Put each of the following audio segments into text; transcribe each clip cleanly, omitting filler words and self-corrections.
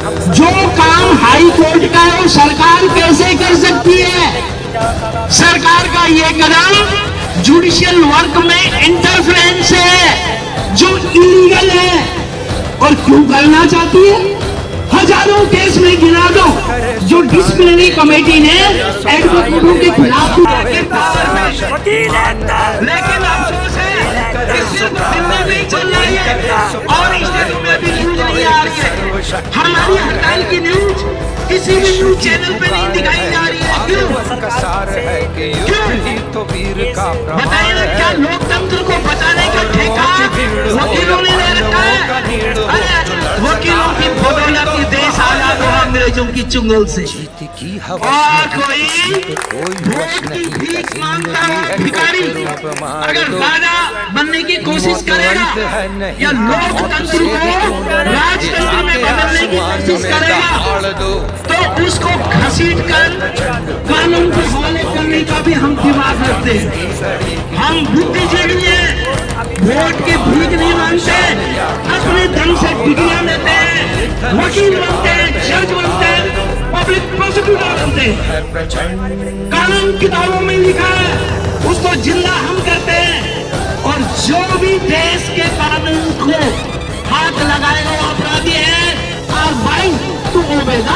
जो काम high court का है वो सरकार कैसे कर सकती है? सरकार का ये कदम जुडिशियल वर्क में इंटरफेरेंस है जो इलीगल है। और क्यों करना चाहती है? हजारों केस में गिना दो जो डिसिप्लिनरी कमेटी ने एडवोकेटों के खिलाफ, लेकिन अफसोस है नहीं चल रही है और स्टेटों में भी न्यूज नहीं आ रही है। हमारी हड़ताल की न्यूज किसी भी न्यूज चैनल पे नहीं दिखाई जा रही है। क्यों? बताइए ना, क्या लोकतंत्र को बचाने का ठेका वकीलों ने ले रखा है? वकीलों की बदौलत की देश आजाद हुआ अंग्रेजों की चुंगल से। और कोई वोट की भीख मांगता हुआ भिखारी अगर राजा बनने की कोशिश करेगा या लोकतंत्र को राजतंत्र में बदलने की कोशिश करेगा तो उसको घसीट कर कानून के हवाले करने का भी हम दिमाग रखते हैं। हम बुद्धिजीवी हैं, वोट की भीख नहीं मांगते, अपने दम से डिग्रियां लेते हैं, वकील बनते हैं, जज बनते हैं, पब्लिक प्रोसिक्यूटर बनते हैं। कानून किताबों में लिखा है, उसको जिंदा हम करते हैं। और जो भी देश के कानून को हाथ लगाएगा वो अपराधी है। और by to obey the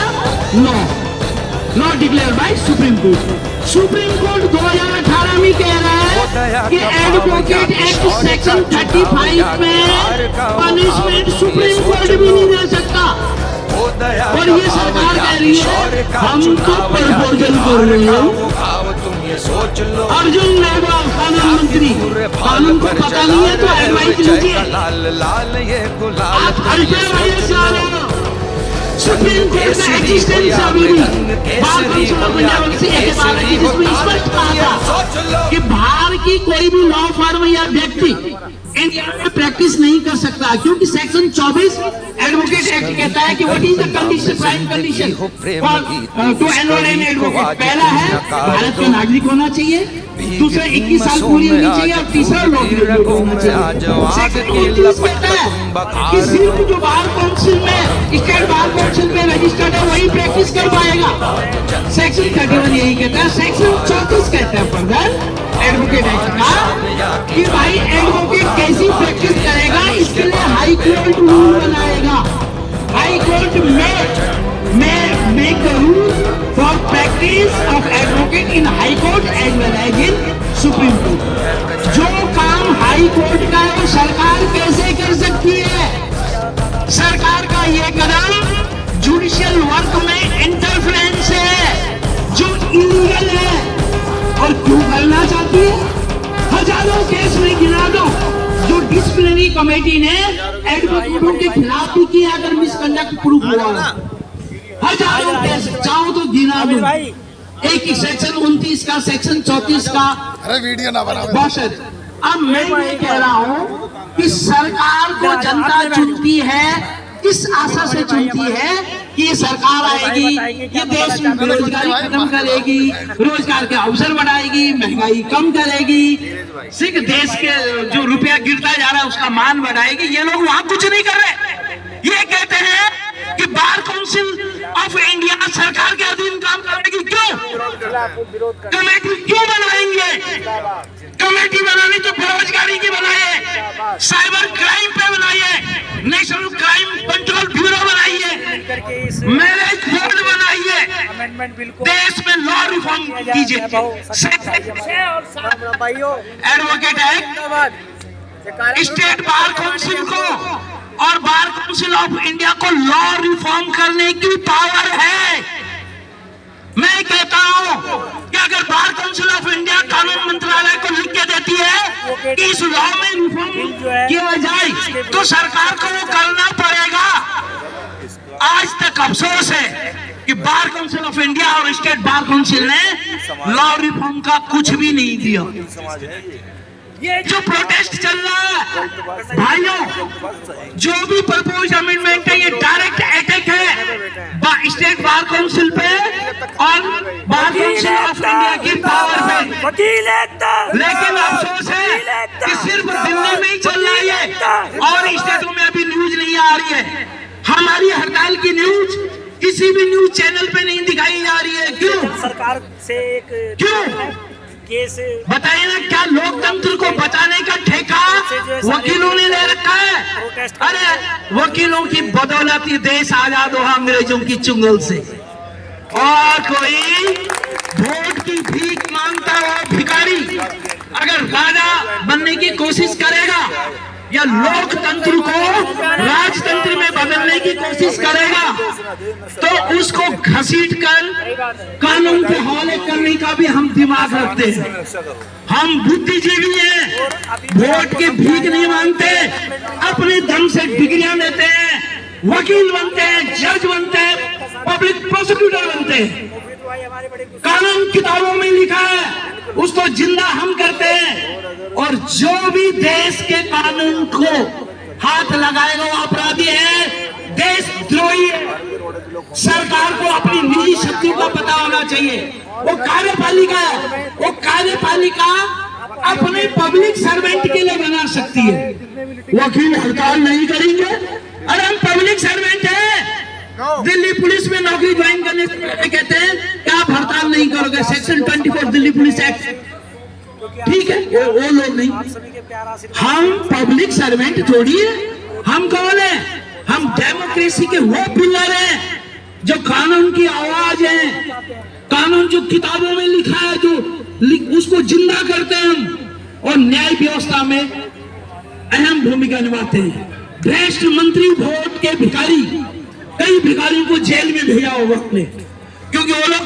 law declare by supreme court. Supreme court 2018 में कह रहा है कि एडवोकेट एक्ट सेक्शन 35 में पनिशमेंट सुप्रीम कोर्ट भी नहीं दे सकता। और ये सरकार कह रही है हम तो प्रपोजल कर रहे हैं। अर्जुन मेघवाल कानून मंत्री, कानून को पता नहीं है तो एडवाइस लीजिए। आप अल्ट्रावायलेट से आ रहे हो। सुप्रीम कोर्ट का एक्जिस्टेंस अभी भी बार काउंसिल ऑफ इंडिया से एक बार है जिसमें स्पष्ट कहा था कि बाहर की कोई भी लॉ फर्म या व्यक्ति इंडिया में प्रैक्टिस नहीं कर सकता, क्योंकि सेक्शन 24 एडवोकेट एक्ट कहता है कि what is the condition, prime condition to enrol an advocate. पहला है भारत का नागरिक होना चाहिए, दूसरा 21 साल पूरी होनी चाहिए और तीसरा लॉ ग्रेजुएट होना चाहिए। सेक्शन 29 कहता है कि सिर्फ जो बार काउंसिल में, स्टेट बार काउंसिल में रजिस्टर्ड है वही प्रैक्टिस कर पाएगा। सेक्शन 31 यही कहता है। सेक्शन 34 कहता है फर्दर एडवोकेट एक्ट का कि भाई एडवोकेट कैसी प्रैक्टिस करेगा इसके लिए हाई कोर्ट रूल बनाएगा। हाई कोर्ट में make the rule for practice of advocate in high court as well as in supreme court. जो काम हाई कोर्ट का है वो सरकार कैसे कर सकती है? सरकार का ये कदम जुडिशियल वर्क में इंटरफेरेंस है जो इलीगल है। और क्यों करना चाहती है? हजारों केस में गिना दो जो डिसिप्लिनरी कमेटी ने एडवोकेटों के खिलाफ भी किया अगर मिसकंडक्ट प्रूफ हुआ। हजारों केस चाहो तो गिना दो। एक ही सेक्शन 29 का, सेक्शन 34 का। अरे वीडियो ना बना। अब मैं ये कह रहा हूँ कि सरकार को जनता चुनती है, किस आशा से चुनती है कि ये सरकार आएगी, ये देश में बेरोजगारी खत्म करेगी, रोजगार के अवसर बढ़ाएगी, महंगाई कम करेगी, सिर्फ देश के जो रुपया गिरता जा रहा है उसका मान बढ़ाएगी। ये लोग वहां कुछ नहीं कर रहे। ये कहते हैं कि बार काउंसिल ऑफ इंडिया सरकार के अधीन काम करेगी। क्यों? कमेटी क्यों बनाएंगे? कमेटी बनानी तो बेरोजगारी की बनाइए, साइबर क्राइम पे बनाइए, नेशनल क्राइम कंट्रोल ब्यूरो बनाइए, मैरिज बोर्ड बनाइए, देश में लॉ रिफॉर्म कीजिए। Advocate act, state bar council को और बार काउंसिल ऑफ इंडिया को लॉ रिफॉर्म करने की पावर है। मैं कहता हूं कि अगर बार काउंसिल ऑफ इंडिया कानून मंत्रालय को लिख के देती है कि इस लॉ में रिफॉर्म किया जाए तो सरकार को वो करना पड़ेगा। आज तक अफसोस है कि बार काउंसिल ऑफ इंडिया और स्टेट बार काउंसिल ने लॉ रिफॉर्म का कुछ भी नहीं दिया। ये जो प्रोटेस्ट चल रहा है भाइयों, जो भी प्रपोज अमेंडमेंट है ये डायरेक्ट अटैक है स्टेट बार काउंसिल पे और बार काउंसिल ऑफ इंडिया की पावर पे। लेकिन अफसोस है कि सिर्फ दिल्ली में ही चल रही है और स्टेटों में अभी न्यूज नहीं आ रही है। हमारी हड़ताल की न्यूज किसी भी न्यूज चैनल पे नहीं दिखाई जा रही है। क्यों? सरकार से एक क्यों केस बताइए ना, क्या लोकतंत्र को बचाने का ठेका वकीलों ने ले रखा है? अरे वकीलों की बदौलत ये देश आजाद हुआ अंग्रेजों की चुंगल से। और कोई वोट की भीख मांगता हुआ भिखारी अगर राजा बनने की कोशिश करेगा या लोकतंत्र को राजतंत्र में बदलने की कोशिश करेगा तो उसको घसीटकर कानून के हवाले करने का भी हम दिमाग रखते हैं। हम बुद्धिजीवी हैं, वोट की भीख नहीं मांगते, अपने दम से डिग्रियां लेते हैं, वकील बनते हैं, जज बनते हैं, पब्लिक प्रोसिक्यूटर बनते हैं। कानून किताबों में लिखा है, उसको जिंदा हम करते हैं। और जो भी देश के कानून को हाथ लगाएगा वो अपराधी है, देशद्रोही है। सरकार को अपनी निजी शक्तियों का पता होना चाहिए। वो कार्यपालिका है, वो कार्यपालिका अपने पब्लिक सर्वेंट के लिए बना सकती है। वकील हड़ताल नहीं करेंगे, अरे हम पब्लिक सर्वेंट हैं। दिल्ली पुलिस में नौकरी ज्वाइन करने से पहले कहते हैं कि आप हड़ताल नहीं करोगे, सेक्शन 24 दिल्ली पुलिस एक्ट। ठीक है, वो लोग नहीं, हम पब्लिक सर्वेंट थोड़ी है। हम कौन है? हम डेमोक्रेसी के वो पिलर हैं जो कानून की आवाज है, कानून जो किताबों में लिखा है जो उसको जिंदा करते हैं हम, और न्याय व्यवस्था में अहम भूमिका निभाते हैं। भ्रष्ट मंत्री वोट के भिखारी, कई भिखारियों को जेल में भेजा होगा अपने, क्योंकि वो लोग